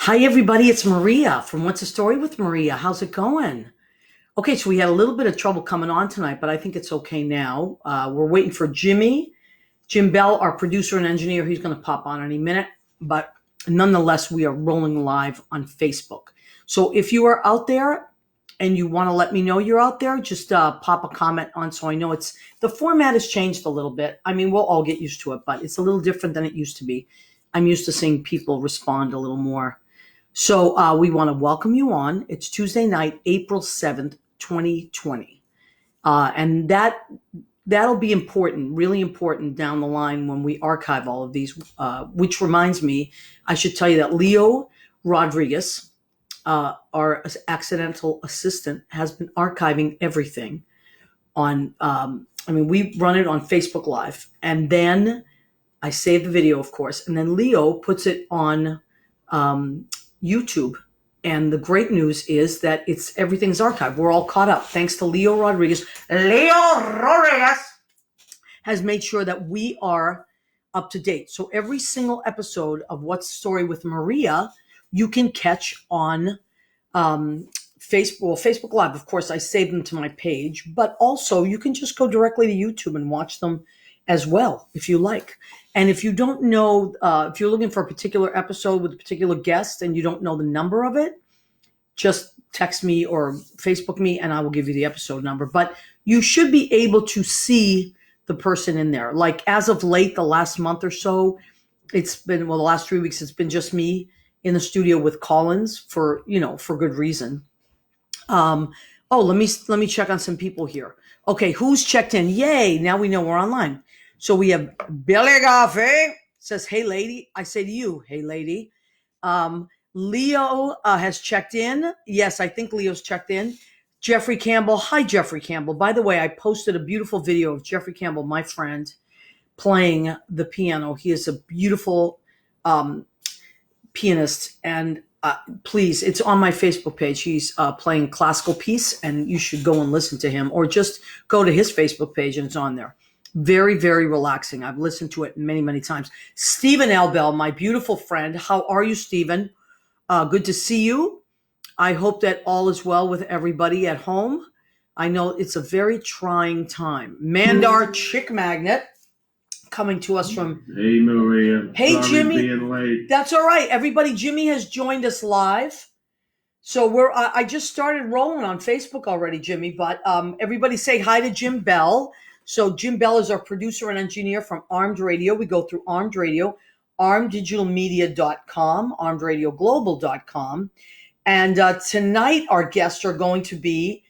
Hi, everybody. It's Maria from What's the Story with Maria. How's it going? Okay, so we had a little bit of trouble coming on tonight, but I think it's okay now. We're waiting for Jim Bell, our producer and engineer. He's going to pop on any minute, but nonetheless, we are rolling live on Facebook. So if you are out there and you want to let me know you're out there, just pop a comment on so I know the format has changed a little bit. I mean, we'll all get used to it, but it's a little different than it used to be. I'm used to seeing people respond a little more. So we want to welcome you on. It's Tuesday night, April 7th, 2020. And that'll be important, really important down the line when we archive all of these, which reminds me, I should tell you that Leo Rodriguez, our accidental assistant, has been archiving everything on, we run it on Facebook Live. And then I save the video, of course, and then Leo puts it on YouTube. And the great news is that everything's archived. We're all caught up thanks to Leo Rodriguez. Leo Rodriguez has made sure that we are up to date. So every single episode of What's the Story with Maria, you can catch on Facebook Live. Of course, I save them to my page, but also you can just go directly to YouTube and watch them as well, if you like. And if you don't know, if you're looking for a particular episode with a particular guest and you don't know the number of it, just text me or Facebook me and I will give you the episode number. But you should be able to see the person in there. Like as of late, the last month or so, the last 3 weeks, it's been just me in the studio with Collins for good reason. Let me check on some people here. Okay, who's checked in? Yay, now we know we're online. So we have Billy Goffey says, hey, lady. I say to you, hey, lady. Leo has checked in. Yes, I think Leo's checked in. Jeffrey Campbell. Hi, Jeffrey Campbell. By the way, I posted a beautiful video of Jeffrey Campbell, my friend, playing the piano. He is a beautiful pianist. And please, it's on my Facebook page. He's playing classical piece, and you should go and listen to him. Or just go to his Facebook page, and it's on there. Very, very relaxing. I've listened to it many, many times. Stephen Elbell, my beautiful friend. How are you, Stephen? Good to see you. I hope that all is well with everybody at home. I know it's a very trying time. Mandar Chick Magnet coming to us from... Hey, Maria. Hey, Sorry Jimmy. Being late. That's all right. Everybody, Jimmy has joined us live. So I just started rolling on Facebook already, Jimmy. But everybody say hi to Jim Bell. So Jim Bell is our producer and engineer from Armed Radio. We go through Armed Radio, armeddigitalmedia.com, armedradioglobal.com. And tonight our guests are going to be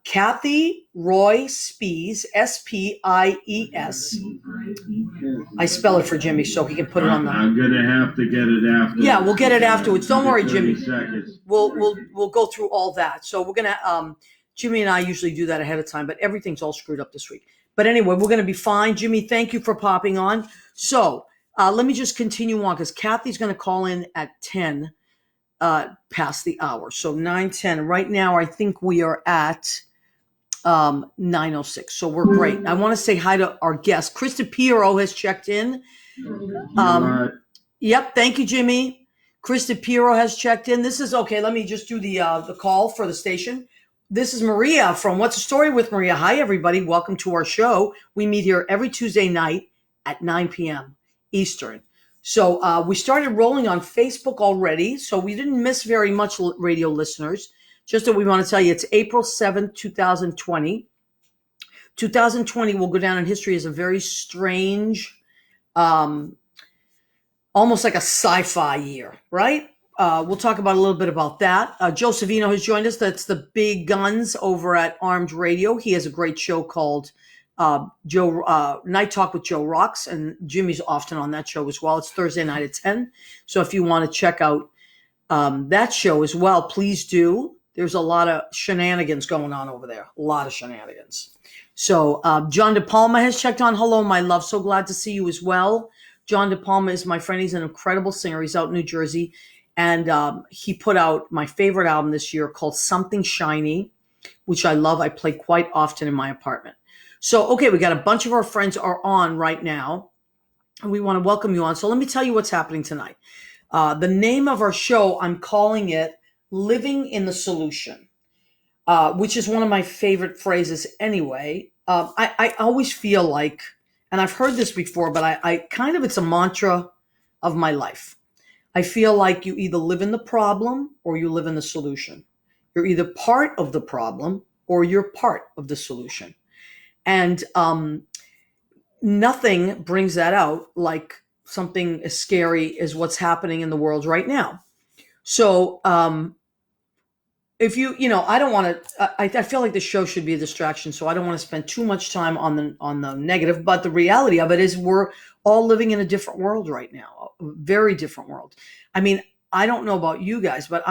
Kathy Roy Spies, S-P-I-E-S. I spell it for Jimmy so he can put it on the... I'm going to have to get it after. Yeah, we'll get it afterwards. Don't worry, Jimmy. 30 seconds. We'll go through all that. So we're going to... Jimmy and I usually do that ahead of time, but everything's all screwed up this week. But anyway, we're going to be fine. Jimmy, thank you for popping on. So let me just continue on because Kathy's going to call in at 10 past the hour. So 9:10. Right now, I think we are at 9:06. So we're great. I want to say hi to our guest. Krista Piero has checked in. Yep. Thank you, Jimmy. Krista Piero has checked in. This is okay. Let me just do the call for the station. This is Maria from What's the Story with Maria. Hi, everybody. Welcome to our show. We meet here every Tuesday night at 9 p.m. Eastern. So we started rolling on Facebook already, so we didn't miss very much, radio listeners. Just that we want to tell you, it's April 7th, 2020. 2020 will go down in history as a very strange, almost like a sci-fi year, right? We'll talk about a little bit about that. Joe Savino has joined us. That's the big guns over at Armed Radio. He has a great show called Night Talk with Joe Rocks, and Jimmy's often on that show as well. It's Thursday night at 10. So if you want to check out that show as well, please do. There's a lot of shenanigans going on over there. A lot of shenanigans. So John Depalma has checked on. Hello, my love. So glad to see you as well. John Depalma is my friend. He's an incredible singer. He's out in New Jersey. And he put out my favorite album this year called Something Shiny, which I love. I play quite often in my apartment. So, okay, we got a bunch of our friends are on right now, and we want to welcome you on. So let me tell you what's happening tonight. The name of our show, I'm calling it Living in the Solution, which is one of my favorite phrases anyway. I always feel like, and I've heard this before, but I kind of, it's a mantra of my life. I feel like you either live in the problem or you live in the solution. You're either part of the problem or you're part of the solution. And nothing brings that out like something as scary as what's happening in the world right now. So, if I don't want to. I feel like the show should be a distraction, so I don't want to spend too much time on the negative. But the reality of it is, we're all living in a different world right now, a very different world. I mean, I don't know about you guys, but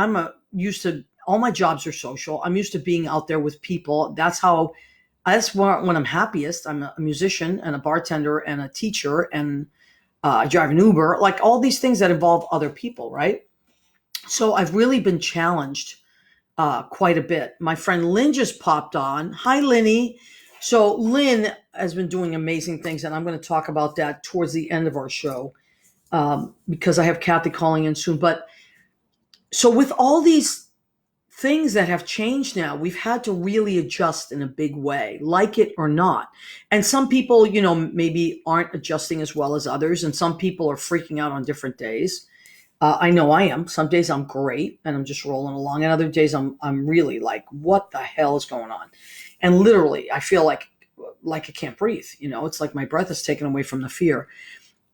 used to. All my jobs are social. I'm used to being out there with people. That's when I'm happiest. I'm a musician and a bartender and a teacher, and I drive an Uber. Like all these things that involve other people, right? So I've really been challenged quite a bit. My friend Lynn just popped on. Hi, Linny. So Lynn has been doing amazing things, and I'm going to talk about that towards the end of our show, because I have Kathy calling in soon. But so with all these things that have changed now, we've had to really adjust in a big way, like it or not. And some people, maybe aren't adjusting as well as others, and some people are freaking out on different days. I know I am. Some days I'm great and I'm just rolling along, and other days I'm really like, what the hell is going on? And literally, I feel like I can't breathe. It's like my breath is taken away from the fear.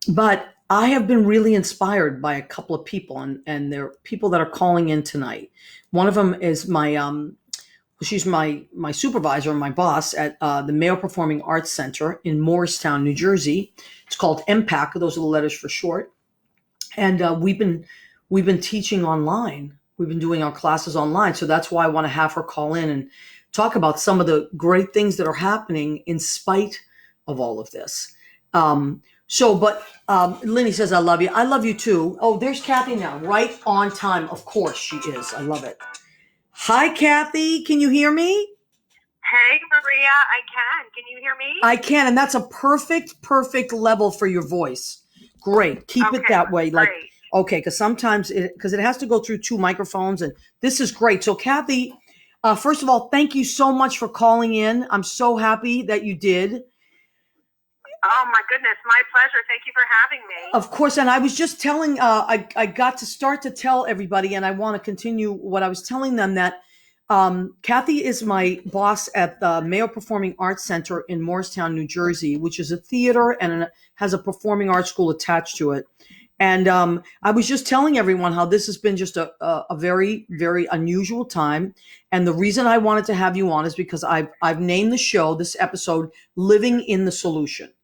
But I have been really inspired by a couple of people, and there are people that are calling in tonight. One of them is she's my supervisor and my boss at the Male Performing Arts Center in Morristown, New Jersey. It's called MPAC. Those are the letters for short. And we've been teaching online. We've been doing our classes online. So that's why I want to have her call in and talk about some of the great things that are happening in spite of all of this. But Lenny says, I love you. I love you too. Oh, there's Kathy now, right on time. Of course she is. I love it. Hi, Kathy. Can you hear me? Hey, Maria, I can. Can you hear me? I can. And that's a perfect level for your voice. Great. Keep it that way. Like, great. Okay, because sometimes it has to go through two microphones, and this is great. So, Kathy, first of all, thank you so much for calling in. I'm so happy that you did. Oh my goodness, my pleasure. Thank you for having me. Of course, and I was just telling, I got to start to tell everybody, and I want to continue what I was telling them, that Kathy is my boss at the Male Performing Arts Center in Morristown, New Jersey, which is a theater and has a performing arts school attached to it. And I was just telling everyone how this has been just a very, very unusual time. And the reason I wanted to have you on is because I've named the show, this episode, Living in the Solution.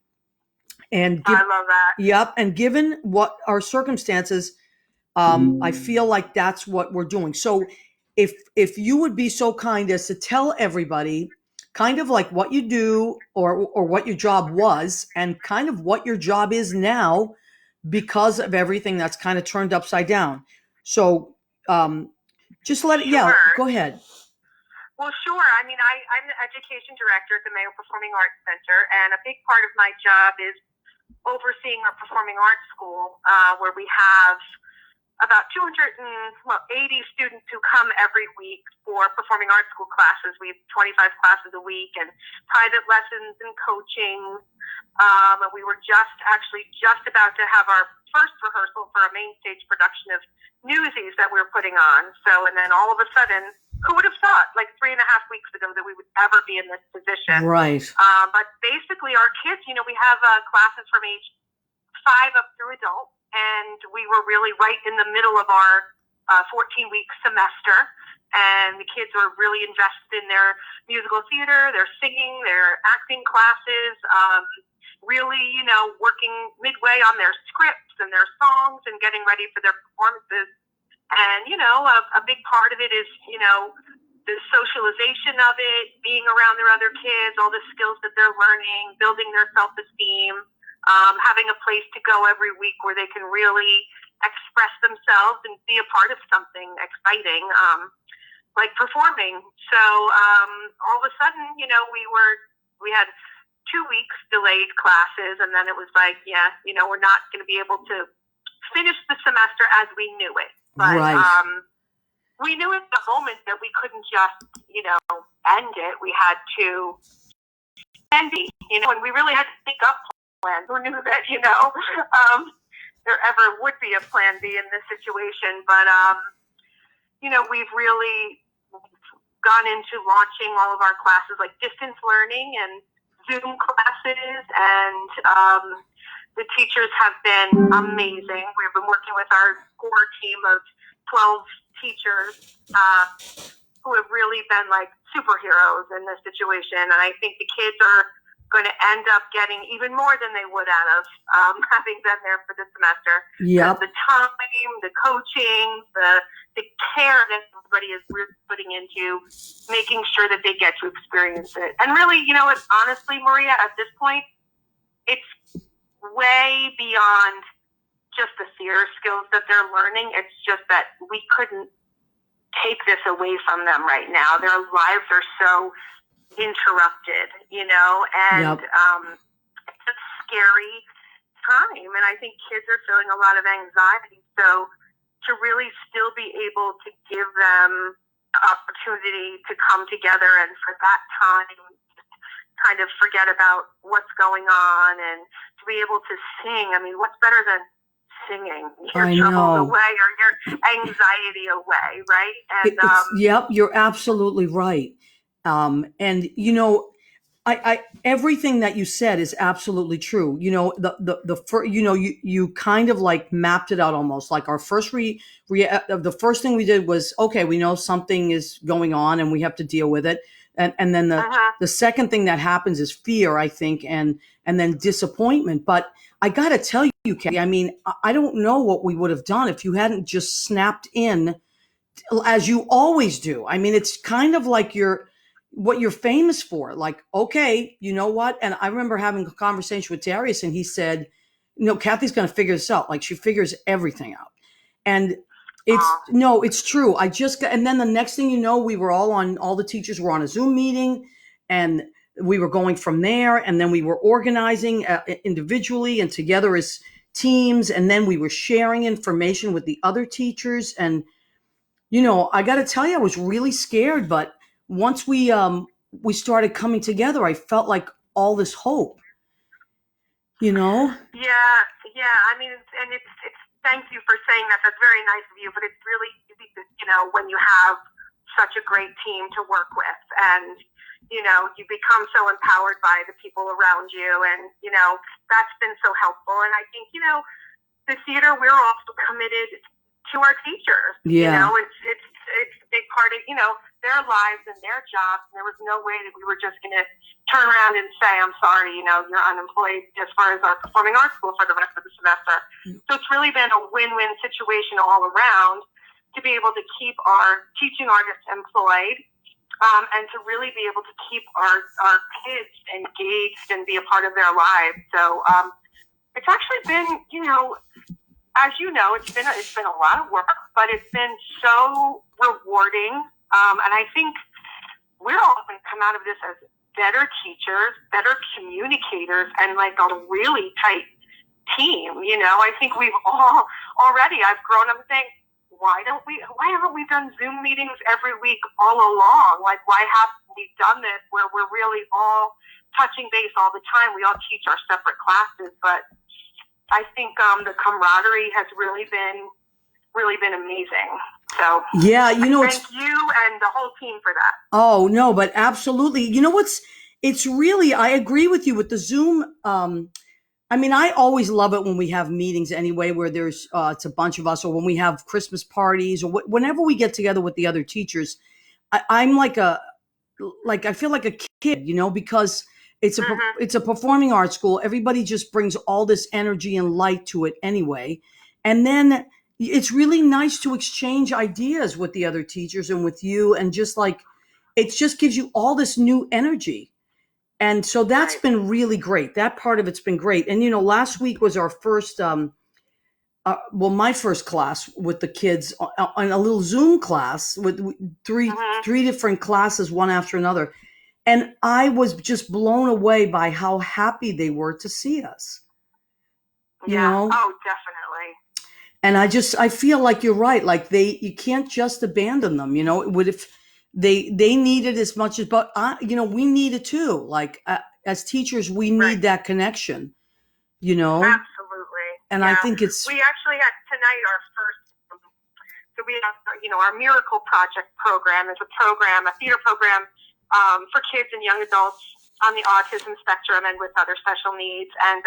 And I love that. Yep. And given what our circumstances, I feel like that's what we're doing. So if you would be so kind as to tell everybody kind of like what you do or what your job was and kind of what your job is now, because of everything that's kind of turned upside down. So just let it, yeah, go ahead. Well, sure. I mean, I'm the education director at the Male Performing Arts Center, and a big part of my job is overseeing our performing arts school, where we have about 280 students who come every week for performing arts school classes. We have 25 classes a week and private lessons and coaching. And we were just about to have our first rehearsal for a main stage production of Newsies that we were putting on. So, and then all of a sudden, who would have thought, like 3.5 weeks ago, that we would ever be in this position? Right. But basically, our kids, we have classes from age 5 up through adult, and we were really right in the middle of our 14-week semester. And the kids were really invested in their musical theater, their singing, their acting classes, really, working midway on their scripts and their songs and getting ready for their performances. And, a big part of it is, the socialization of it, being around their other kids, all the skills that they're learning, building their self-esteem, having a place to go every week where they can really express themselves and be a part of something exciting, like performing. So all of a sudden, we had 2 weeks delayed classes, and then it was like, we're not going to be able to finish the semester as we knew it. But Right. we knew at the moment that we couldn't just, end it. We had to end it, and we really had to think up plans. Who knew that, there ever would be a plan B in this situation. But, we've really gone into launching all of our classes, like distance learning and Zoom classes, and the teachers have been amazing. We've been working with our core team of 12 teachers who have really been like superheroes in this situation, and I think the kids are going to end up getting even more than they would out of having been there for the semester. Yep. The time, the coaching, the care that everybody is really putting into making sure that they get to experience it. And really, honestly, Maria, at this point, it's way beyond just the theater skills that they're learning. It's just that we couldn't take this away from them right now. Their lives are so interrupted, and Yep. It's a scary time, and I think kids are feeling a lot of anxiety. So to really still be able to give them the opportunity to come together and for that time kind of forget about what's going on and to be able to sing. I mean, what's better than singing your troubles away or your anxiety away, right? And yep, you're absolutely right. And I everything that you said is absolutely true. You kind of like mapped it out almost like our first the first thing we did was, okay, we know something is going on and we have to deal with it. And then the second thing that happens is fear, I think, and then disappointment. But I got to tell you, Katie, I mean, I don't know what we would have done if you hadn't just snapped in as you always do. I mean, it's kind of like what you're famous for. Like, okay, you know what? And I remember having a conversation with Darius and he said, Kathy's going to figure this out. Like she figures everything out. And it's true. And then the next thing you know, all the teachers were on a Zoom meeting and we were going from there. And then we were organizing individually and together as teams. And then we were sharing information with the other teachers. And, I got to tell you, I was really scared, but once we started coming together, I felt like all this hope, Yeah. I mean, it's thank you for saying that. That's very nice of you, but it's really easy to, when you have such a great team to work with and, you become so empowered by the people around you and, that's been so helpful. And I think, the theater, we're also committed to our teachers. Yeah. It's a big part of, their lives and their jobs. And there was no way that we were just going to turn around and say, I'm sorry, you're unemployed as far as our performing arts school for the rest of the semester. So it's really been a win-win situation all around to be able to keep our teaching artists employed and to really be able to keep our kids engaged and be a part of their lives. So it's actually been, as you know, it's been a lot of work, but it's been so rewarding. And I think we're all going to come out of this as better teachers, better communicators, and like a really tight team. I think we've all already, I've grown up and think, why haven't we done Zoom meetings every week all along? Like, why haven't we done this where we're really all touching base all the time? We all teach our separate classes, but I think the camaraderie has really been amazing. So yeah, thank you and the whole team for that. Oh no, but absolutely. It's really, I agree with you with the Zoom. I mean, I always love it when we have meetings anyway, where there's it's a bunch of us, or when we have Christmas parties, or whenever we get together with the other teachers. I'm I feel like a kid, because it's a performing arts school. Everybody just brings all this energy and light to it anyway. And then it's really nice to exchange ideas with the other teachers and with you. And just like, it just gives you all this new energy. And so that's been really great. That part of it's been great. And, last week was our first, my first class with the kids on a little Zoom class with three different classes, one after another. And I was just blown away by how happy they were to see us. Oh, definitely. And I feel like you're right. Like you can't just abandon them. It would if they need it as much as, but we need it too. Like as teachers, we Right. need that connection. Absolutely. And Yeah. I think it's We actually had tonight our first. So we have, our Miracle Project program is a theater program for kids and young adults on the autism spectrum and with other special needs. And,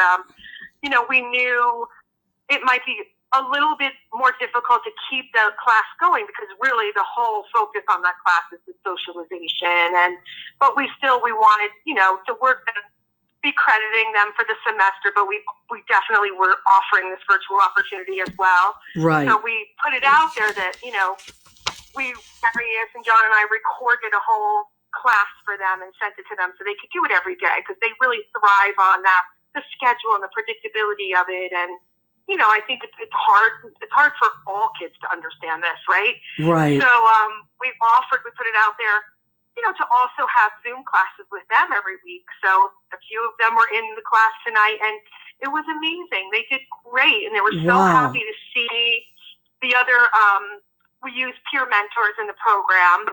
we knew it might be a little bit more difficult to keep the class going because really the whole focus on that class is the socialization. But we wanted, to work and be crediting them for the semester, but we definitely were offering this virtual opportunity as well. right. So we put it out there that, Darius and John and I recorded a whole class for them and sent it to them so they could do it every day because they really thrive on the schedule and the predictability of it. And, I think it's hard. It's hard for all kids to understand this, right? Right. So we put it out there, to also have Zoom classes with them every week. So a few of them were in the class tonight, and it was amazing. They did great, and they were so Wow. happy to see the other. We use peer mentors in the program,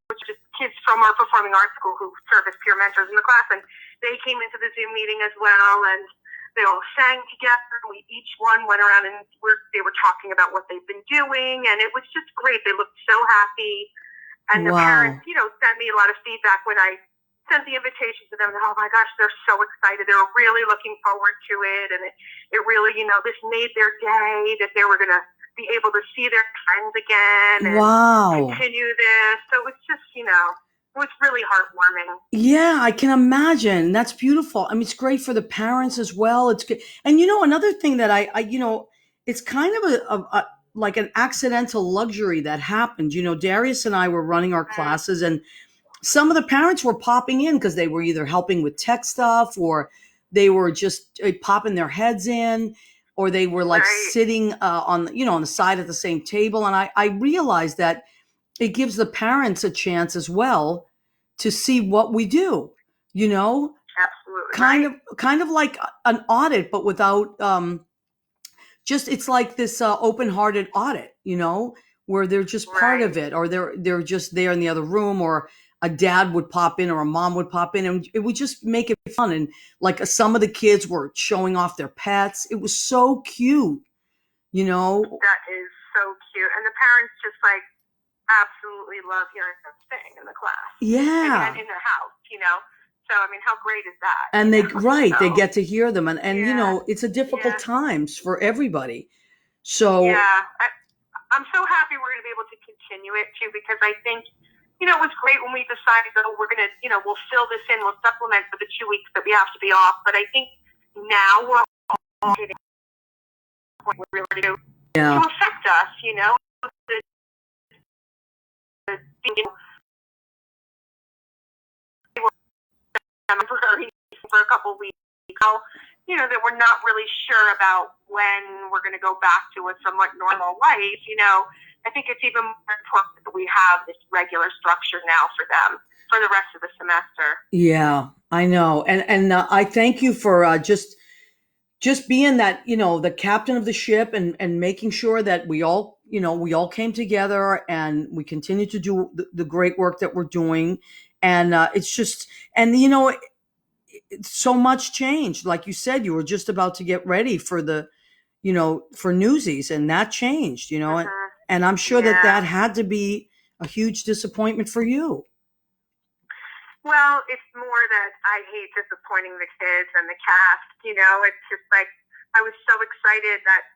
which is kids from our performing arts school who serve as peer mentors in the class, and they came into the Zoom meeting as well, and they all sang together. We each one went around and they were talking about what they've been doing, and it was just great. They looked so happy. And the Wow. parents, sent me a lot of feedback when I sent the invitation to them. Oh my gosh, they're so excited. They were really looking forward to it. And it really, this made their day that they were going to be able to see their friends again and Wow. continue this. So it's just, it was really heartwarming. Yeah, I can imagine. That's beautiful. I mean, it's great for the parents as well. It's good. And another thing that I it's kind of a like an accidental luxury that happened. Darius and I were running our classes, and some of the parents were popping in because they were either helping with tech stuff or they were just popping their heads in, or they were like Right. sitting on the side of the same table. And I realized that it gives the parents a chance as well to see what we do, Absolutely. kind of like an audit, but without just it's like this open-hearted audit, where they're just part of it, or they're just there in the other room, or a dad would pop in or a mom would pop in, and it would just make it fun. And like some of the kids were showing off their pets. It was so cute, That is so cute. And the parents just absolutely love hearing them sing in the class. Yeah. And in their house, So, I mean, how great is that? And they get to hear them. And Yeah. It's a difficult times for everybody. So Yeah. I'm so happy we're going to be able to continue it too, because I think, it was great when we decided that we're going to, we'll fill this in, we'll supplement for the 2 weeks that we have to be off. But I think now we're all getting to the point where we're to affect us, for a couple of weeks. That we're not really sure about when we're going to go back to a somewhat normal life. I think it's even more important that we have this regular structure now for them for the rest of the semester. Yeah, I know. And I thank you for just being that, the captain of the ship, and making sure that we all came together and we continue to do the great work that we're doing. And it's just, and so much changed. Like you said, you were just about to get ready for for Newsies, and that changed, and I'm sure that had to be a huge disappointment for you. Well, it's more that I hate disappointing the kids and the cast. It's just I was so excited that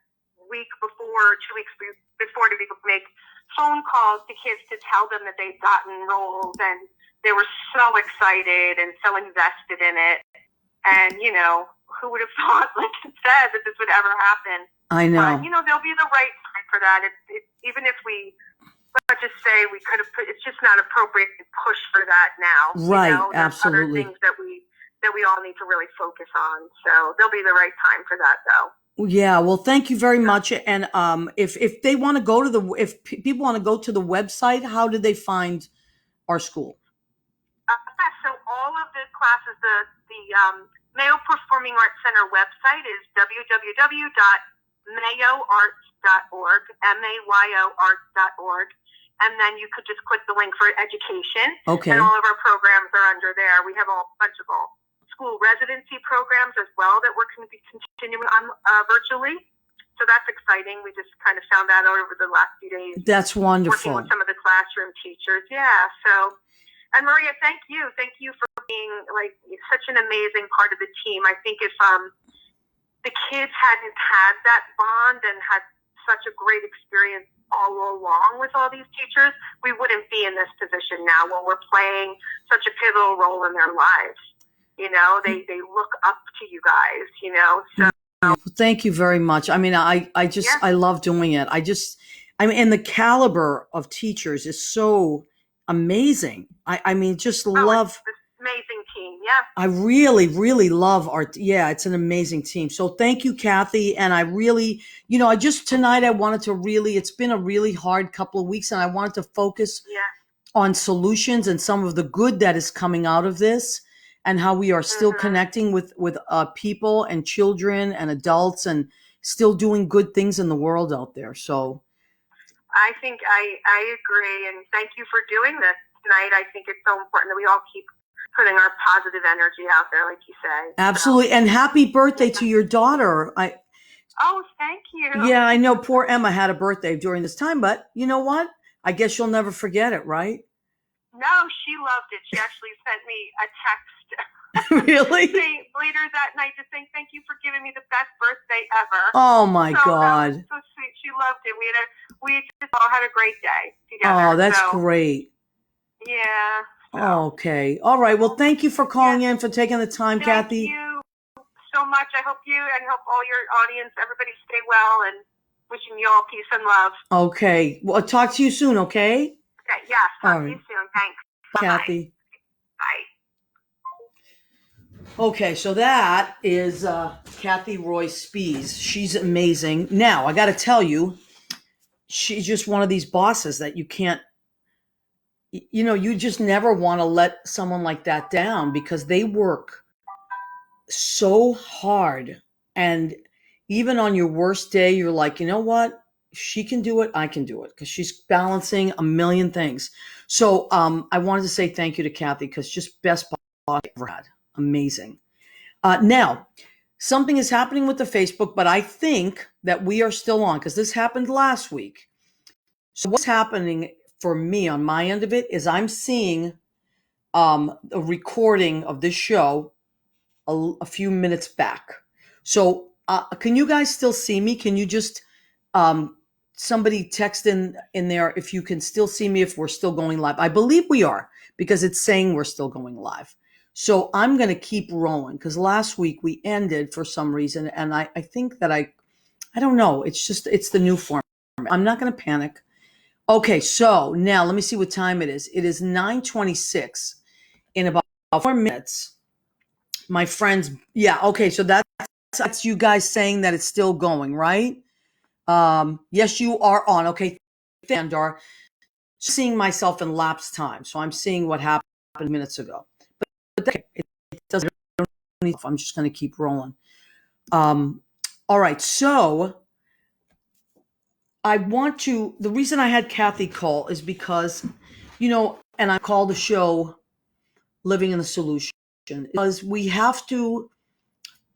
week before, 2 weeks before, to be able to make phone calls to kids to tell them that they've gotten roles, and they were so excited and so invested in it. And, who would have thought, like you said, that this would ever happen? I know. But, there'll be the right time for that. Even if let's just say we could have it's just not appropriate to push for that now. Right, There's absolutely. other things that we all need to really focus on. So there'll be the right time for that, though. Yeah, well, thank you very much. And if they want to go to if people want to go to the website, how do they find our school? So all of the classes, the Mayo Performing Arts Center website is mayoarts.org, MAYO arts.org. And then you could just click the link for education. Okay. And all of our programs are under there. We have a bunch of school residency programs as well that we're going to be continuing on virtually. So that's exciting. We just kind of found that out over the last few days. That's wonderful. Working with some of the classroom teachers. Yeah. So, and Maria, thank you. Thank you for being like such an amazing part of the team. I think if the kids hadn't had that bond and had such a great experience all along with all these teachers, we wouldn't be in this position now where we're playing such a pivotal role in their lives. You know, they look up to you guys, you know, so. Thank you very much. I mean, I love doing it. And the caliber of teachers is so amazing. I mean, just love. It's this amazing team. Yeah. I really, really love it's an amazing team. So thank you, Kathy. And I really, tonight I wanted to it's been a really hard couple of weeks and I wanted to focus on solutions and some of the good that is coming out of this. And how we are still connecting with people and children and adults and still doing good things in the world out there. So I think I agree. And thank you for doing this tonight. I think it's so important that we all keep putting our positive energy out there, like you say. Absolutely. And happy birthday to your daughter. Oh, thank you. Yeah, I know poor Emma had a birthday during this time, but you know what? I guess you'll never forget it, right? No, she loved it. She actually sent me a text. Really? Later that night to say thank you for giving me the best birthday ever. Oh my God. That was so sweet. She loved it. We just all had a great day together. Oh, that's great. Yeah. So. Okay. All right. Well, thank you for calling in, for taking the time, Kathy. Thank you so much. I hope you and hope all your audience, everybody stay well, and wishing you all peace and love. Okay. Well, I'll talk to you soon, okay? Okay. Yes. Talk to you soon. Thanks. Kathy. Bye. Okay, so that is Kathy Roy Spees. She's amazing. Now, I got to tell you, she's just one of these bosses that you can't, you just never want to let someone like that down because they work so hard. And even on your worst day, you're like, you know what? If she can do it, I can do it, because she's balancing a million things. So I wanted to say thank you to Kathy, because just best boss I ever had. Amazing. Now, something is happening with the Facebook, but I think that we are still on because this happened last week. So what's happening for me on my end of it is I'm seeing a recording of this show a few minutes back. So can you guys still see me? Can you just somebody text in there if you can still see me, if we're still going live? I believe we are, because it's saying we're still going live. So I'm going to keep rolling, because last week we ended for some reason. And I think that I don't know. It's the new format. I'm not going to panic. Okay. So now let me see what time it is. It is 9:26. In about 4 minutes, my friends. Yeah. Okay. So that's you guys saying that it's still going, right? Yes, you are on. Okay. Thandar. Seeing myself in lapsed time. So I'm seeing what happened minutes ago. But it doesn't. I'm just going to keep rolling. All right. So the reason I had Kathy call is because, and I call the show Living in the Solution, because we have to,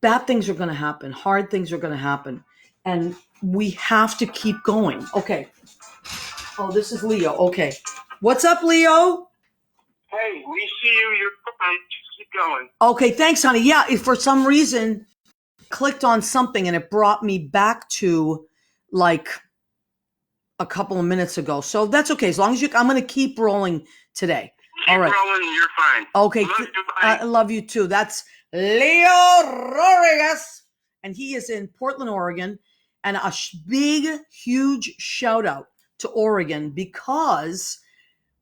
bad things are going to happen. Hard things are going to happen. And we have to keep going. Okay. Oh, this is Leo. Okay. What's up, Leo? Hey, we see you. You're fine. Just keep going. Okay, thanks, honey. Yeah, for some reason, I clicked on something and it brought me back to like a couple of minutes ago. So that's okay. As long as I'm going to keep rolling today. All right. Keep rolling. You're fine. Okay. Love you, I love you too. That's Leo Rodriguez, and he is in Portland, Oregon. And a big, huge shout out to Oregon, because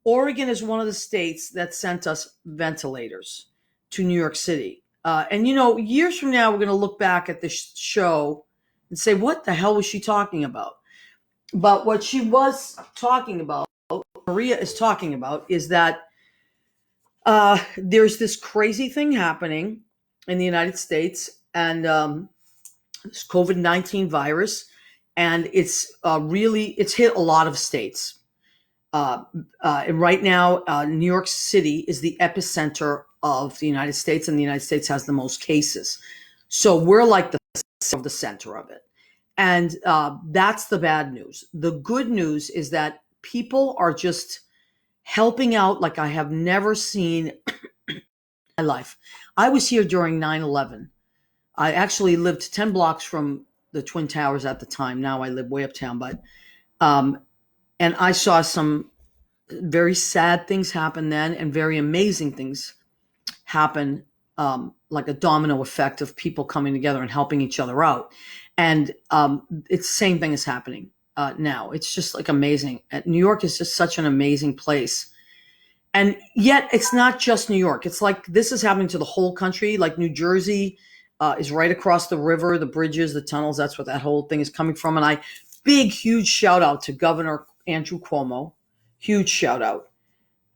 Oregon is one of the states that sent us ventilators to New York City. And, years from now, we're going to look back at this show and say, what the hell was she talking about? But what she was talking about, Maria is talking about, is that there's this crazy thing happening in the United States, and this COVID-19 virus. and it's hit a lot of states. And right now, New York City is the epicenter of the United States, and the United States has the most cases. So we're like the center of it. And that's the bad news. The good news is that people are just helping out like I have never seen in my life. I was here during 9/11. I actually lived 10 blocks from the Twin Towers at the time. Now I live way uptown, but and I saw some very sad things happen then, and very amazing things happen, like a domino effect of people coming together and helping each other out. And it's the same thing is happening now. It's just like amazing. New York is just such an amazing place. And yet it's not just New York. It's like this is happening to the whole country. Like New Jersey is right across the river, the bridges, the tunnels. That's what that whole thing is coming from. And huge shout out to Governor Andrew Cuomo. Huge shout out.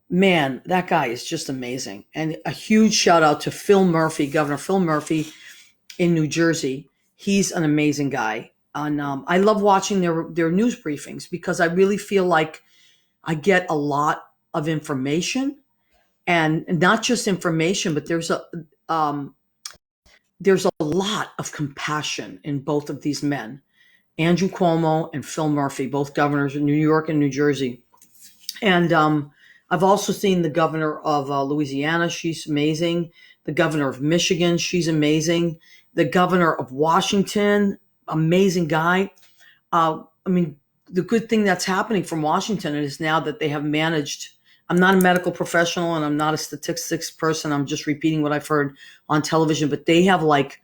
Man, that guy is just amazing. And a huge shout out to Phil Murphy, Governor Phil Murphy in New Jersey. He's an amazing guy. And I love watching their news briefings because I really feel like I get a lot of information, and not just information, but there's a lot of compassion in both of these men, Andrew Cuomo and Phil Murphy, both governors of New York and New Jersey. And I've also seen the governor of Louisiana. She's amazing. The governor of Michigan. She's amazing. The governor of Washington, amazing guy. I mean, the good thing that's happening from Washington is now that they have managed. I'm not a medical professional and I'm not a statistics person. I'm just repeating what I've heard on television, but they have like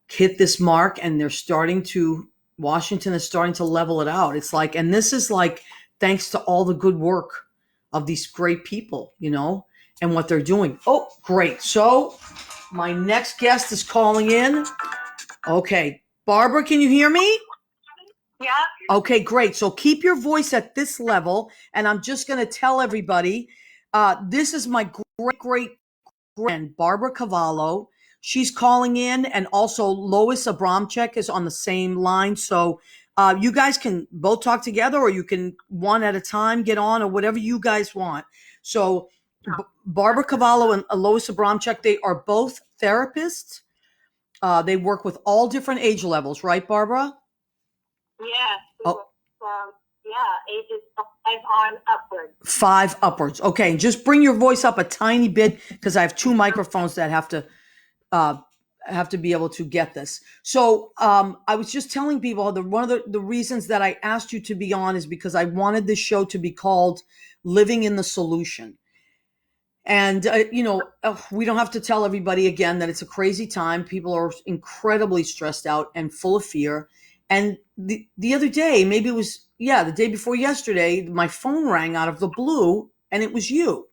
hit this mark, and Washington is starting to level it out. It's like, and this is like, thanks to all the good work of these great people, and what they're doing. Oh, great. So my next guest is calling in. Okay. Barbara, can you hear me? Yeah. Okay, great. So keep your voice at this level. And I'm just going to tell everybody, this is my great friend, Barbara Cavallo. She's calling in, and also Lois Abramczyk is on the same line. So you guys can both talk together, or you can one at a time get on, or whatever you guys want. So Barbara Cavallo and Lois Abramczyk, they are both therapists. They work with all different age levels, right, Barbara? Yeah. Ages 5 on upwards. 5 upwards. Okay, and just bring your voice up a tiny bit because I have 2 microphones that have to be able to get this. So I was just telling people that one of the reasons that I asked you to be on is because I wanted this show to be called Living in the Solution. And, we don't have to tell everybody again that it's a crazy time. People are incredibly stressed out and full of fear. And the other day, maybe it was, the day before yesterday, my phone rang out of the blue, and it was you.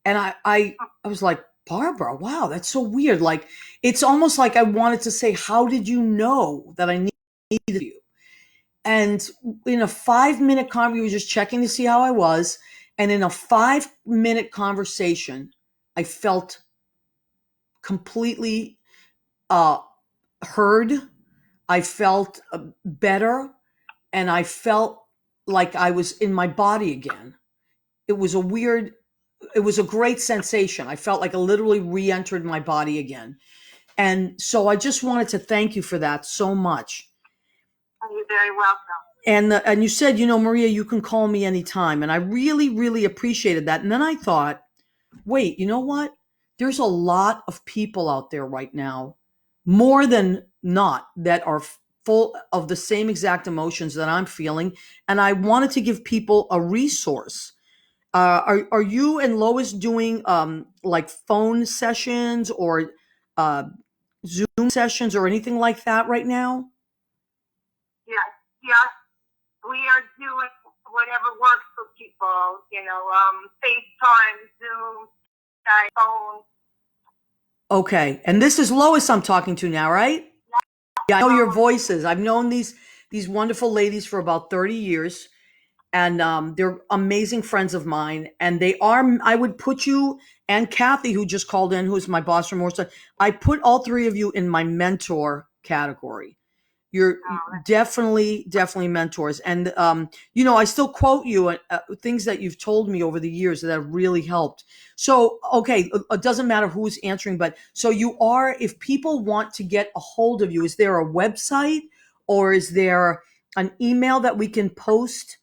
And I was like, Barbara, wow, that's so weird. Like, it's almost like I wanted to say, how did you know that I needed you? And in a 5-minute conversation, we were just checking to see how I was. And in a 5-minute conversation, I felt completely heard. I felt better, and I felt like I was in my body again. It was a great sensation. I felt like I literally re-entered my body again. And so I just wanted to thank you for that so much. You're very welcome. And you said, Maria, you can call me anytime. And I really, really appreciated that. And then I thought, wait, you know what? There's a lot of people out there right now, more than not, that are full of the same exact emotions that I'm feeling. And I wanted to give people a resource. Are you and Lois doing like phone sessions or Zoom sessions or anything like that right now? Yes. We are doing whatever works for people, FaceTime, Zoom, Skype, phone. Okay. And this is Lois I'm talking to now, right? Yeah, I know your voices. I've known these wonderful ladies for about 30 years. And they're amazing friends of mine. And I would put you and Kathy, who just called in, who's my boss from Warsaw, I put all 3 of you in my mentor category. You're Oh, definitely mentors. And, I still quote you things that you've told me over the years that have really helped. So, okay, it doesn't matter who's answering, but so if people want to get a hold of you, is there a website or is there an email that we can post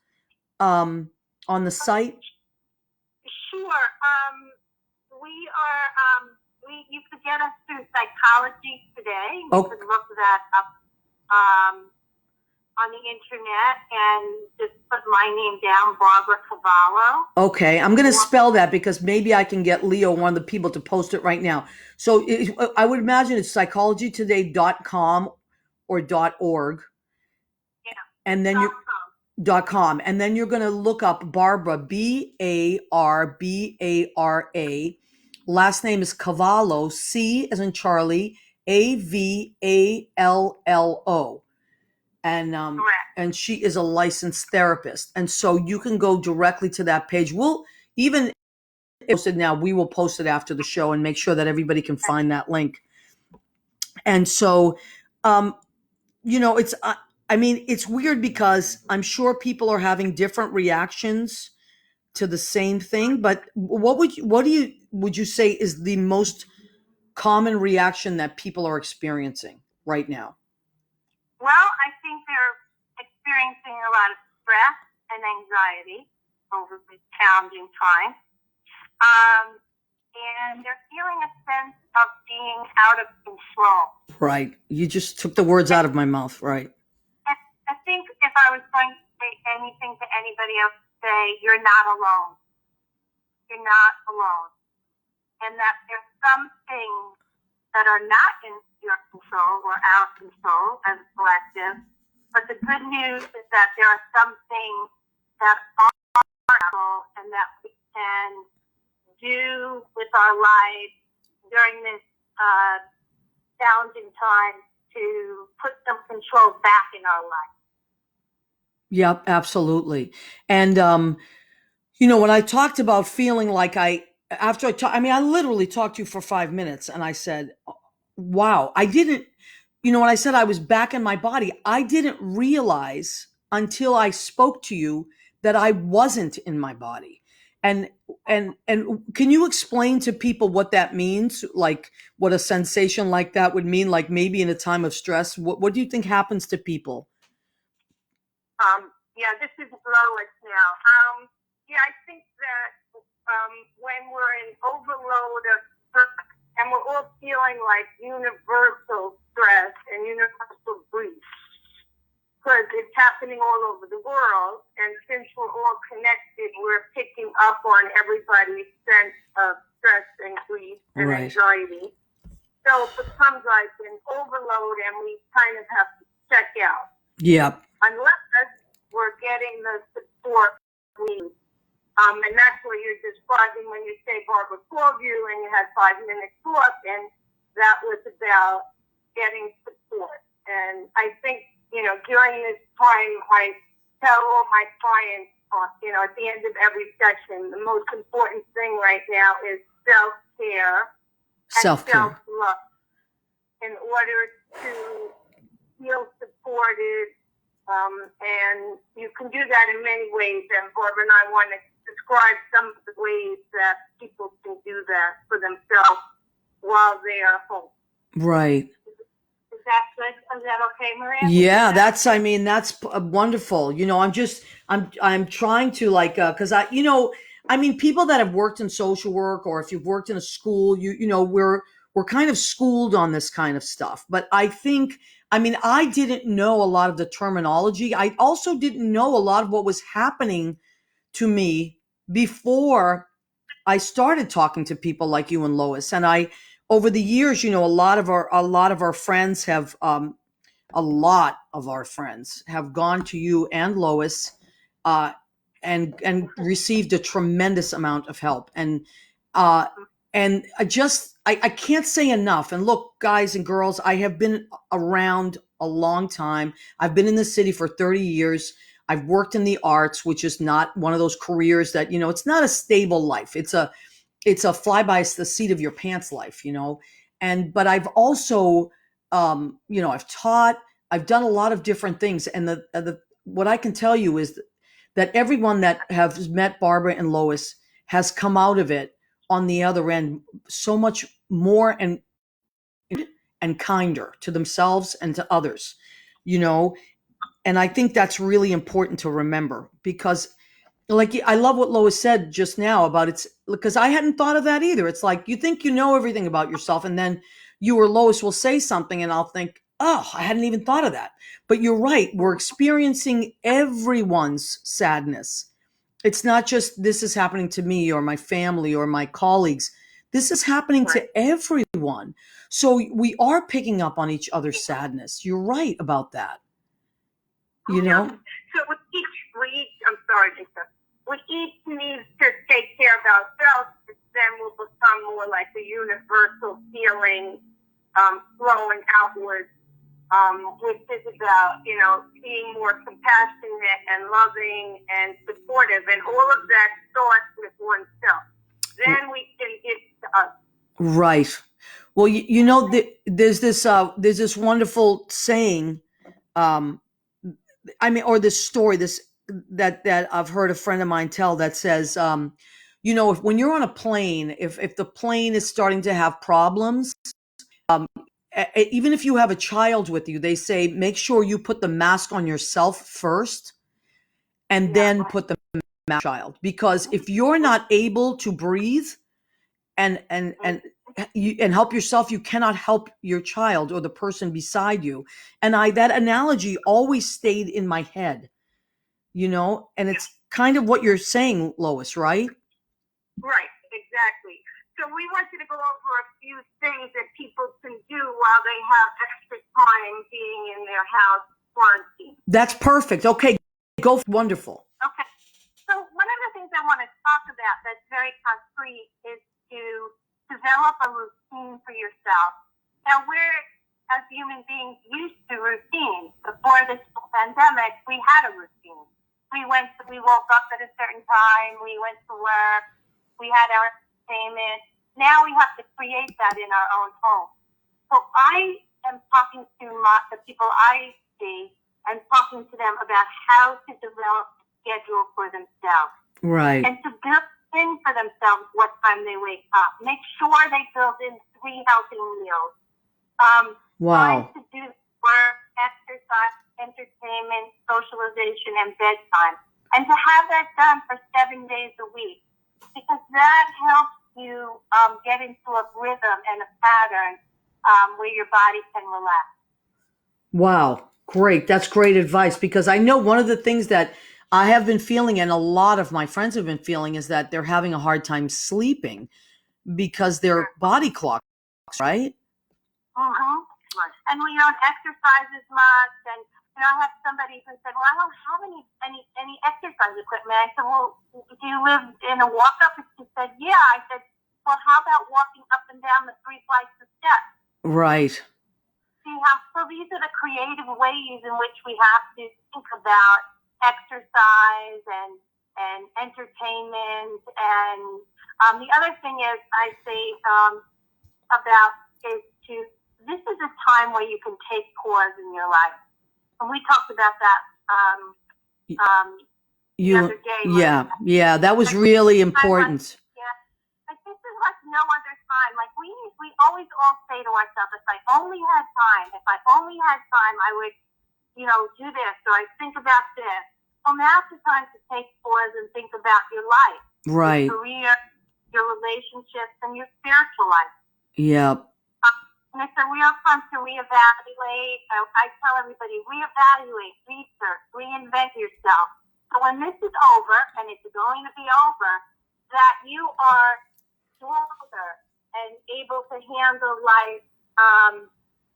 on the site? sure. We are. You could get us through Psychology Today. You could look that up on the internet and just put my name down, Barbara Cavallo. Okay, I'm going to spell that because maybe I can get Leo, one of the people, to post it right now. So I would imagine it's psychologytoday.com or .org. Yeah. And then you .com. And then you're going to look up Barbara, Barbara. Last name is Cavallo, C as in Charlie, Avallo. And she is a licensed therapist. And so you can go directly to that page. We'll even post it now. We will post it after the show and make sure that everybody can find that link. And so, it's weird because I'm sure people are having different reactions to the same thing. But what would you say is the most common reaction that people are experiencing right now? Well, I think they're experiencing a lot of stress and anxiety over this challenging time. And they're feeling a sense of being out of control. Right. You just took the words out of my mouth. Right. I think if I was going to say anything to anybody else, say, you're not alone. You're not alone. And that there's some things that are not in your control or our control as a collective. But the good news is that there are some things that are control and that we can do with our lives during this challenging time to put some control back in our life. Yep, absolutely. And, when I talked about feeling like I literally talked to you for 5 minutes and I said, wow, I didn't, when I said I was back in my body, I didn't realize until I spoke to you that I wasn't in my body. And can you explain to people what that means? Like what a sensation like that would mean, like maybe in a time of stress? What do you think happens to people? This is Lois now. I think that when we're in overload of stress and we're all feeling like universal stress and universal grief, because it's happening all over the world, and since we're all connected, we're picking up on everybody's sense of stress and grief and anxiety. So it becomes like an overload, and we kind of have to check out. Yeah. Unless we're getting the support we need. And that's what you're describing when you say Barbara called you and you had 5 minutes talk, and that was about getting support. And I think, during this time, I tell all my clients, at the end of every session, the most important thing right now is self-care and self-love in order to feel supported. And you can do that in many ways, and Barbara and I want to describe some of the ways that people can do that for themselves while they are home. Right. Is that good? Is that okay, Maria? Yeah, that's wonderful. I'm trying to cause people that have worked in social work, or if you've worked in a school, we're kind of schooled on this kind of stuff. But I think, I didn't know a lot of the terminology. I also didn't know a lot of what was happening to me before I started talking to people like you and Lois. And over the years, a lot of our friends have, gone to you and Lois, and received a tremendous amount of help. And I can't say enough. And look, guys and girls, I have been around a long time. I've been in the city for 30 years. I've worked in the arts, which is not one of those careers that, it's not a stable life. It's a fly by the seat of your pants life, but I've also, I've taught, I've done a lot of different things, and the what I can tell you is that everyone that has met Barbara and Lois has come out of it on the other end so much more and kinder to themselves and to others, you know. And I think that's really important to remember, because like I love what Lois said just now about it's because I hadn't thought of that either. It's like you think you know everything about yourself, and then you or Lois will say something, and I'll think, oh, I hadn't even thought of that. But you're right. We're experiencing everyone's sadness. It's not just this is happening to me or my family or my colleagues. This is happening to everyone. So we are picking up on each other's sadness. You're right about that. You know? So I'm sorry, Lisa. We each need to take care of ourselves, then we'll become more like a universal feeling flowing outwards, which is about, being more compassionate and loving and supportive, and all of that starts with oneself. Then we can get to us. Right. Well, there's this wonderful saying, or this story, that I've heard a friend of mine tell that says, if when you're on a plane, if the plane is starting to have problems, even if you have a child with you, they say make sure you put the mask on yourself first, and then put the mask on the child, because if you're not able to breathe and help yourself, you cannot help your child or the person beside you. And that analogy always stayed in my head. And it's kind of what you're saying, Lois, right? Right, exactly. So we wanted to go over a few things that people can do while they have extra time being in their house quarantine. That's perfect. Okay, go. Wonderful. Okay. So one of the things I want to talk about that's very concrete is to develop a routine for yourself. Now, we're, as human beings, used to routines. Before this pandemic, we had a routine. We woke up at a certain time, we went to work, we had our entertainment. Now we have to create that in our own home. So I am talking to the people I see and talking to them about how to develop a schedule for themselves. Right. And to build in for themselves what time they wake up. Make sure they build in 3 healthy meals. Wow. Time to do work, exercise, entertainment, socialization, and bedtime. And to have that done for 7 days a week. Because that helps you get into a rhythm and a pattern where your body can relax. Wow. Great. That's great advice, because I know one of the things that I have been feeling, and a lot of my friends have been feeling, is that they're having a hard time sleeping because their body clocks, right? Mm-hmm. Right. And we don't exercise as much. And I have somebody who said, "Well, I don't have any exercise equipment." I said, "Well, do you live in a walk-up?" And she said, "Yeah." I said, "Well, how about walking up and down the 3 flights of steps?" Right. So these are the creative ways in which we have to think about exercise and entertainment. And the other thing is, I say this is a time where you can take pause in your life. And we talked about that the other day. Yeah, that was really important. Like, this is like no other time. Like, we always all say to ourselves, if I only had time, I would, do this, or I think about this. Well, now's the time to take pause and think about your life. Right. Your career, your relationships, and your spiritual life. Yep. And it's a real time to reevaluate. I tell everybody, reevaluate, research, reinvent yourself. So when this is over, and it's going to be over, that you are stronger and able to handle life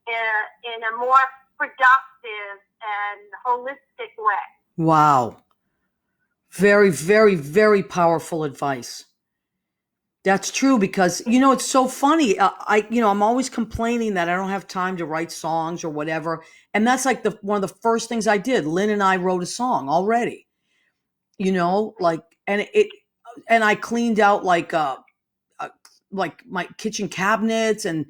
in a more productive and holistic way. Wow. Very, very, very powerful advice. That's true, because it's so funny. I'm always complaining that I don't have time to write songs or whatever, and that's like one of the first things I did. Lynn and I wrote a song already. And I cleaned out like my kitchen cabinets, and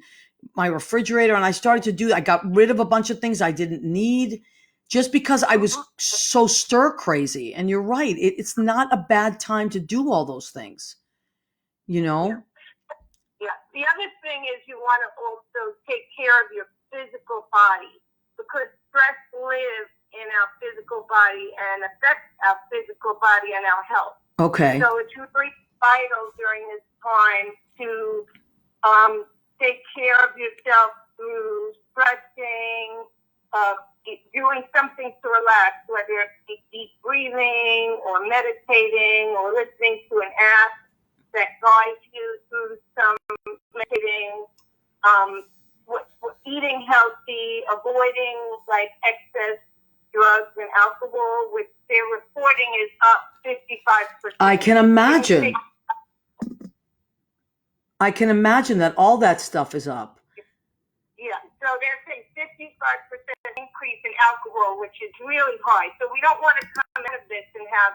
my refrigerator, and I started to do. I got rid of a bunch of things I didn't need, just because I was so stir crazy. And you're right; it's not a bad time to do all those things. You know. Yeah. The other thing is you want to also take care of your physical body, because stress lives in our physical body and affects our physical body and our health. Okay. So it's really vital during this time to take care of yourself through stretching, doing something to relax, whether it's deep breathing or meditating or listening to an app that guides you through some meditating, eating healthy, avoiding like excess drugs and alcohol, which their reporting is up 55%. I can imagine. I can imagine that all that stuff is up. Yeah, so they're saying 55% increase in alcohol, which is really high. So we don't want to come out of this and have,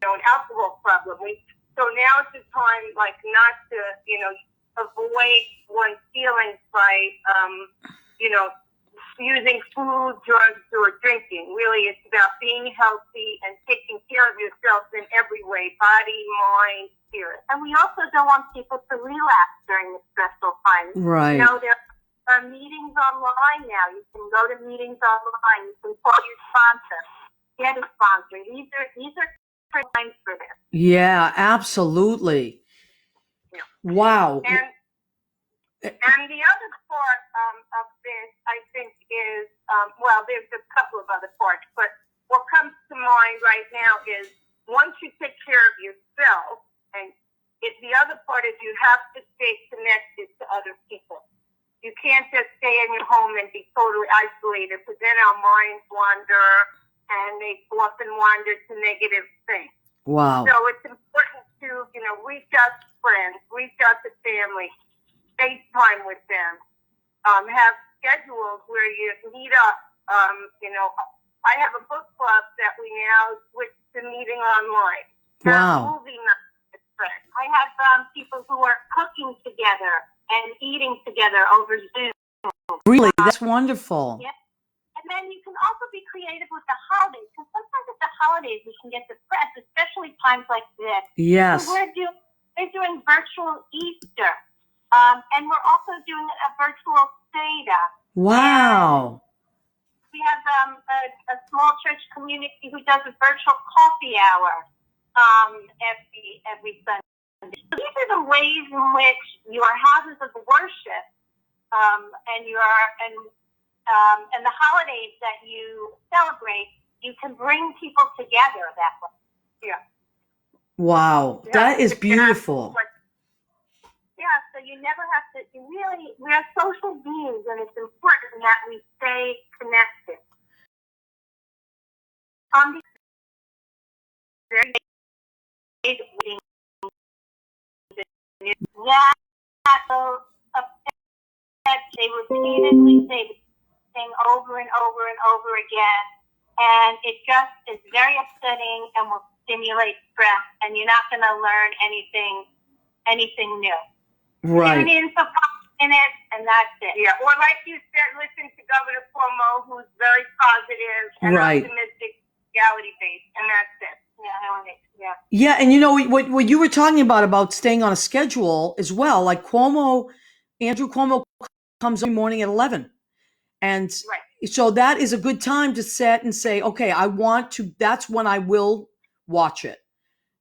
an alcohol problem. So now is the time, like, not to, avoid one's feelings by, using food, drugs, or drinking. Really, it's about being healthy and taking care of yourself in every way, body, mind, spirit. And we also don't want people to relapse during the stressful times. Right. There are meetings online now. You can go to meetings online. You can call your sponsor, get a sponsor. These are times for this. Yeah, absolutely. Yeah. Wow. And the other part of this, I think, is, there's a couple of other parts, but what comes to mind right now is once you take care of yourself, and the other part is you have to stay connected to other people. You can't just stay in your home and be totally isolated, because then our minds wander, and they often wander to negative things. Wow. So it's important to, reach out to friends, reach out to family, FaceTime with them, have schedules where you meet up. I have a book club that we now switch to meeting online. Wow. Movie nights. I have people who are cooking together and eating together over Zoom. Really? That's wonderful. Yeah. And then you can also be creative with the holidays, because sometimes at the holidays we can get depressed, especially times like this. Yes. So we're doing virtual Easter. And we're also doing a virtual Seder. Wow. And we have a small church community who does a virtual coffee hour every Sunday. So these are the ways in which your houses of worship and the holidays that you celebrate, you can bring people together that way. Yeah. Wow. That is beautiful. Yeah, so you never have to, we are social beings, and it's important that we stay connected. They repeatedly say the thing over and over and over again, and it just is very upsetting and will stimulate stress, and you're not going to learn anything new. Right. Tune in for 5 minutes, and that's it. Yeah, or like you said, listen to Governor Cuomo, who's very positive and optimistic, reality-based, and that's it. Yeah, and what you were talking about staying on a schedule as well, like Andrew Cuomo comes every morning at 11. And so that is a good time to set and say, okay, that's when I will watch it.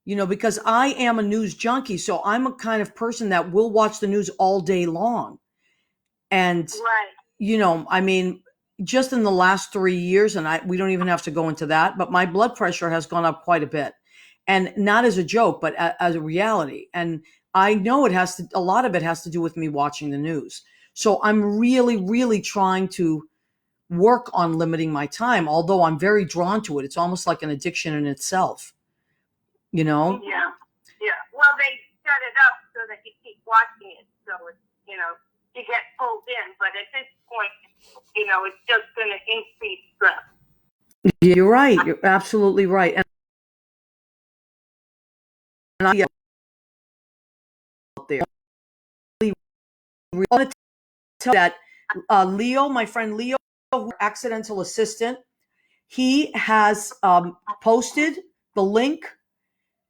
Because I am a news junkie, so I'm a kind of person that will watch the news all day long. And, just in the last 3 years, and we don't even have to go into that, but my blood pressure has gone up quite a bit. And not as a joke, but as a reality. And I know a lot of it has to do with me watching the news. So I'm really, really trying to work on limiting my time, although I'm very drawn to it. It's almost like an addiction in itself. Yeah. Well, they set it up so that you keep watching it. So it's, you get pulled in. But at this point, it's just going to increase stress. You're right. You're absolutely right. And I out there. tell you that Leo, my friend Leo, accidental assistant, he has posted the link,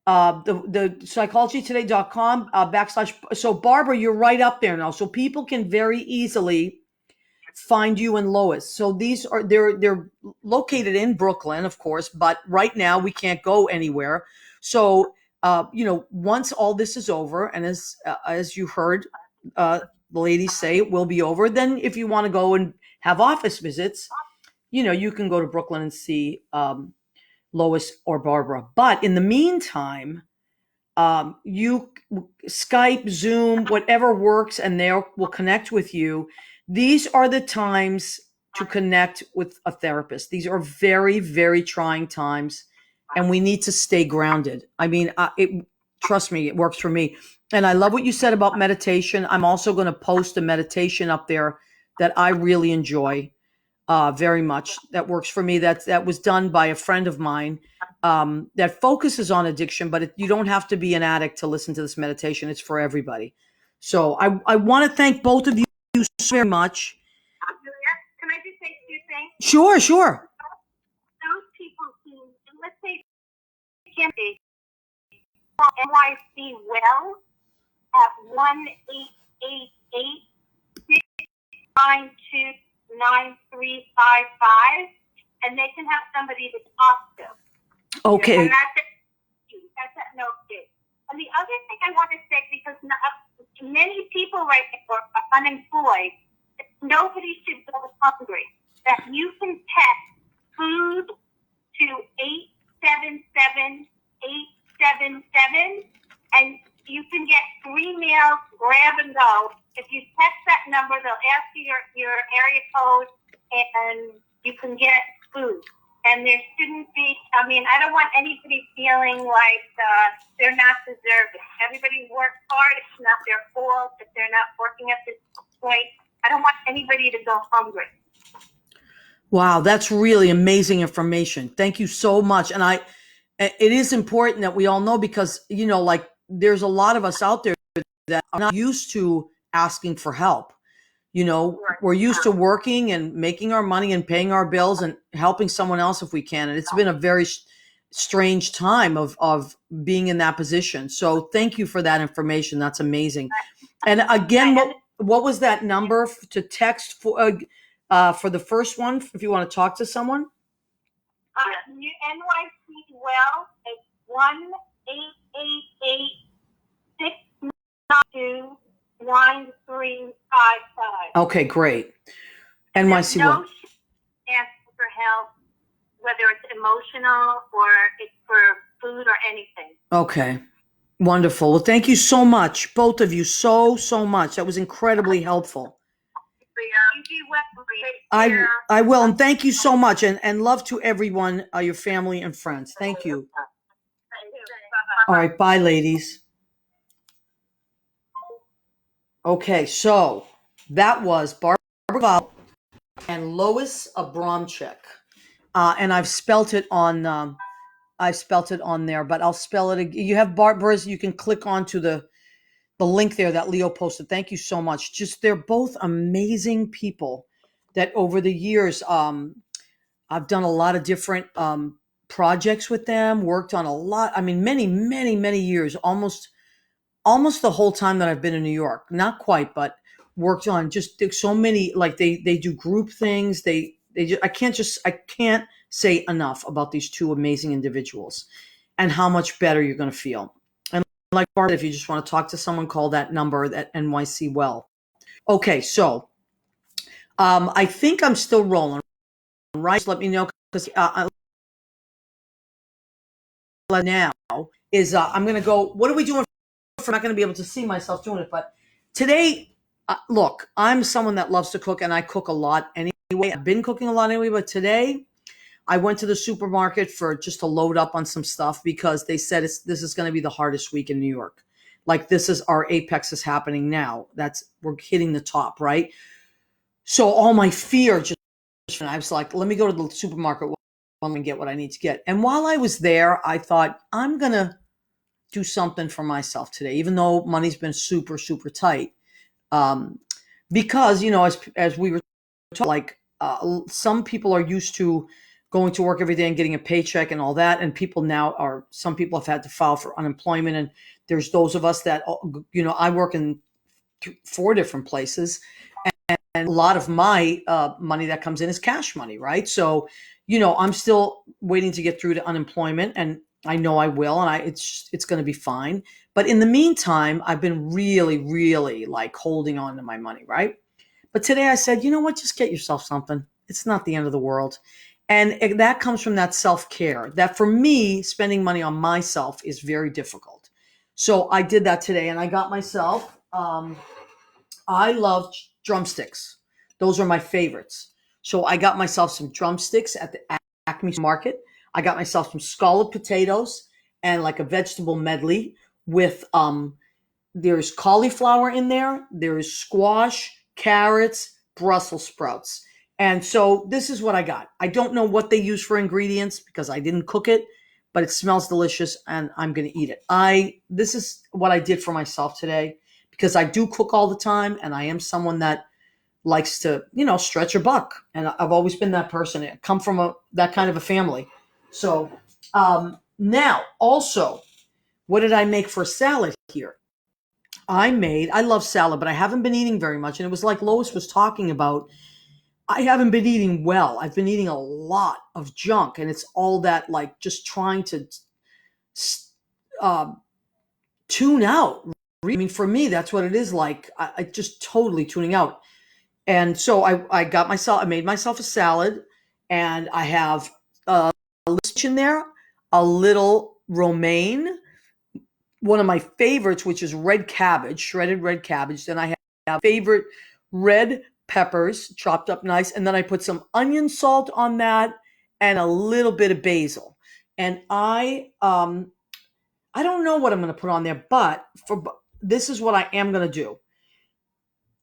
the psychologytoday.com / so Barbara, you're right up there now, so people can very easily find you and Lois. So these are they're located in Brooklyn, of course, but right now we can't go anywhere. So once all this is over, and as you heard the ladies say, it will be over, then if you want to go and have office visits, you can go to Brooklyn and see Lois or Barbara. But in the meantime, you Skype, Zoom, whatever works, and they will connect with you. These are the times to connect with a therapist. These are very, very trying times, and we need to stay grounded. I mean, trust me, it works for me. And I love what you said about meditation. I'm also going to post a meditation up there that I really enjoy very much. That works for me. That was done by a friend of mine that focuses on addiction, but you don't have to be an addict to listen to this meditation. It's for everybody. So I want to thank both of you so very much. Julia, can I just say two things? Sure. Those people who, and let's say, can be NYC well at 1-888-692-9355, and they can have somebody to talk to. Okay. And that's at no fee. And the other thing I want to say, because many people right now are unemployed, nobody should go hungry. That you can text food to 877-877, and you can get 3 meals, grab and go. If you text that number, they'll ask you your area code, and you can get food. And there shouldn't be, I don't want anybody feeling like they're not deserving. Everybody works hard. It's not their fault if they're not working at this point. I don't want anybody to go hungry. Wow, that's really amazing information. Thank you so much. And it is important that we all know, because, there's a lot of us out there that are not used to asking for help. We're used to working and making our money and paying our bills and helping someone else if we can. And it's been a very strange time of being in that position. So thank you for that information. That's amazing. And again, what was that number to text for the first one, if you want to talk to someone? NYC well is 1-888-692-9355. Okay, great. NYC no well. asking for help, whether it's emotional or it's for food or anything. Okay. Wonderful. Well, thank you so much, both of you, so much. That was incredibly helpful. I will, and thank you so much, and love to everyone, your family and friends. Thank you. All right, bye, ladies. Okay, so that was Barbara and Lois Abramczyk, and I've spelt it on there, but I'll spell it again. You have Barbara's. You can click onto the link there that Leo posted. Thank you so much. Just, they're both amazing people that over the years, I've done a lot of different projects with them, worked on a lot. Many years, almost the whole time that I've been in New York. Not quite, but worked on just so many, like they do group things. I can't say enough about these two amazing individuals and how much better you're going to feel. Like Barbara, if you just want to talk to someone, call that number at NYC well. Okay, so I think I'm still rolling, right? Just let me know, because now is I'm going to go. What are we doing? I'm not going to be able to see myself doing it, but today, look, I'm someone that loves to cook, and I cook a lot anyway. I've been cooking a lot anyway, but today I went to the supermarket just to load up on some stuff, because they said this is going to be the hardest week in New York. Like, this is our apex is happening now. We're hitting the top, right? So all my fear I was like, let me go to the supermarket and get what I need to get. And while I was there, I thought, I'm going to do something for myself today, even though money's been super, super tight. because, you know, as we were talking, like some people are used to going to work every day and getting a paycheck and all that, and some people have had to file for unemployment, and there's those of us that, you know, I work in 4 different places, and a lot of my money that comes in is cash money, right? So, you know, I'm still waiting to get through to unemployment, and I know I will, and it's going to be fine. But in the meantime, I've been really, really like holding on to my money, right? But today I said, you know what? Just get yourself something. It's not the end of the world. And that comes from that self-care. That for me, spending money on myself is very difficult. So I did that today, and I got myself. I love drumsticks. Those are my favorites. So I got myself some drumsticks at the Acme Market. I got myself some scalloped potatoes and like a vegetable medley with there's cauliflower in there, there's squash, carrots, Brussels sprouts. And so this is what I got. I don't know what they use for ingredients because I didn't cook it, but it smells delicious and I'm going to eat it. This is what I did for myself today because I do cook all the time and I am someone that likes to, you know, stretch a buck. And I've always been that person. I come from that kind of a family. So now also, what did I make for salad here? I love salad, but I haven't been eating very much. And it was like Lois was talking about, I haven't been eating well. I've been eating a lot of junk, and it's all that like just trying to uh, tune out. I mean, for me, that's what it is like. I just totally tuning out. And so I made myself a salad, and I have a little in there, a little romaine, one of my favorites, which is red cabbage, shredded red cabbage. Then I have favorite red peppers chopped up nice. And then I put some onion salt on that and a little bit of basil. And I don't know what I'm going to put on there, but this is what I am going to do.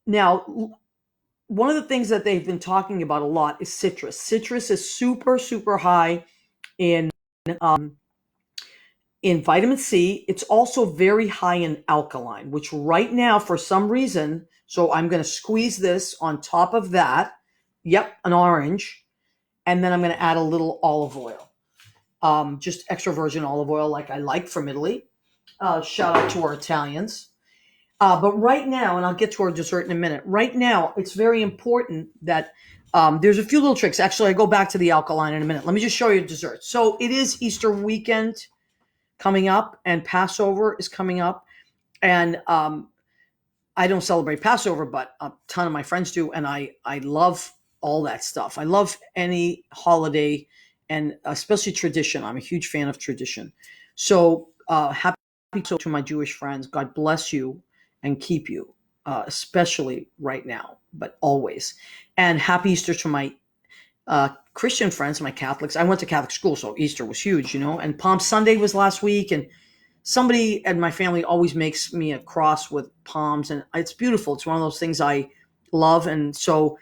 Now, one of the things that they've been talking about a lot is citrus. Citrus is super, super high in um, vitamin C. It's also very high in alkaline, which right now, for some reason, so I'm going to squeeze this on top of that. Yep, an orange. And then I'm going to add a little olive oil. Just extra virgin olive oil like I like from Italy. Shout out to our Italians. But right now, and I'll get to our dessert in a minute, right now, it's very important that there's a few little tricks. Actually, I go back to the alkaline in a minute. Let me just show you dessert. So it is Easter weekend coming up, and Passover is coming up. And I don't celebrate Passover, but a ton of my friends do. And I love all that stuff. I love any holiday, and especially tradition. I'm a huge fan of tradition. So happy to my Jewish friends. God bless you and keep you, especially right now, but always. And happy Easter to my Christian friends, my Catholics. I went to Catholic school, so Easter was huge, you know. And Palm Sunday was last week, and somebody at my family always makes me a cross with palms, and it's beautiful. It's one of those things I love. And so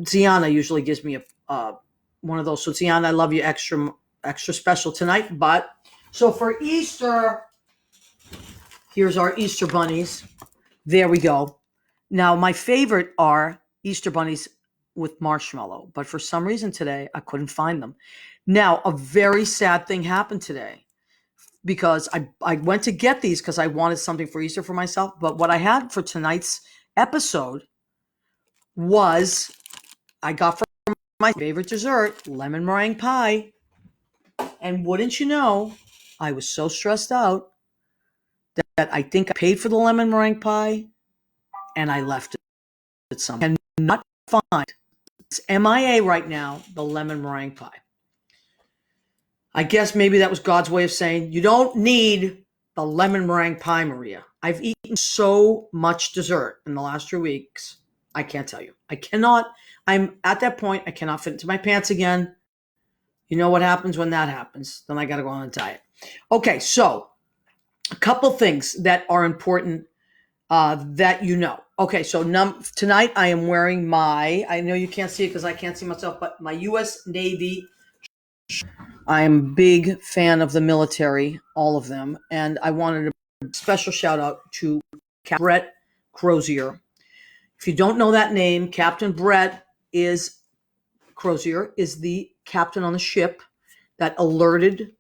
Ziana usually gives me one of those. So Ziana, I love you extra special tonight. But so for Easter, here's our Easter bunnies. There we go. Now my favorite are Easter bunnies with marshmallow, but for some reason today I couldn't find them. Now a very sad thing happened today, because I went to get these because I wanted something for Easter for myself. But what I had for tonight's episode was, I got from my favorite dessert, lemon meringue pie. And wouldn't you know, I was so stressed out that I think I paid for the lemon meringue pie and I left it somewhere. I cannot find, it's MIA right now, the lemon meringue pie. I guess maybe that was God's way of saying, you don't need the lemon meringue pie, Maria. I've eaten so much dessert in the last 2 weeks. I can't tell you. I'm at that point, I cannot fit into my pants again. You know what happens when that happens. Then I got to go on a diet. Okay, so a couple things that are important that you know. Okay, so tonight I am wearing I know you can't see it because I can't see myself, but my U.S. Navy. I am a big fan of the military, all of them. And I wanted a special shout out to Brett Crozier. If you don't know that name, Captain Brett Crozier is the captain on the ship that alerted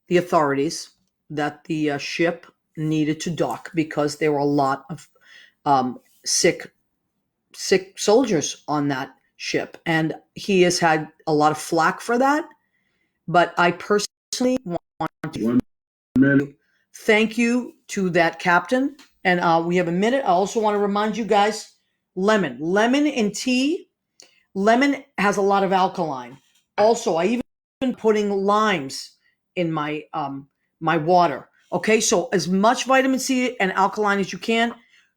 the authorities that the ship needed to dock because there were a lot of sick soldiers on that ship. And he has had a lot of flack for that. But I personally want to 1 minute. thank you to that captain. And we have a minute. I also want to remind you guys, lemon in tea. Lemon has a lot of alkaline. Also, I even been putting limes in my my water. Okay, so as much vitamin C and alkaline as you can.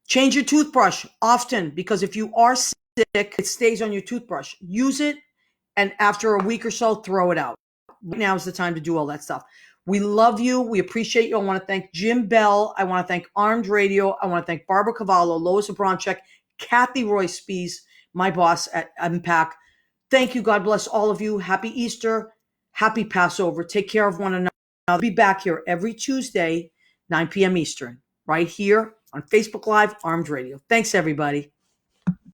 Change your toothbrush often because if you are sick, it stays on your toothbrush. Use it, and after a week or so, throw it out. Right now is the time to do all that stuff. We love you. We appreciate you. I want to thank Jim Bell. I want to thank Armed Radio. I want to thank Barbara Cavallo, Lois Abronchek, Kathy Roy Spees, my boss at Impact. Thank you. God bless all of you. Happy Easter. Happy Passover. Take care of one another. I'll be back here every Tuesday, 9 p.m. Eastern, right here on Facebook Live, Armed Radio. Thanks, everybody.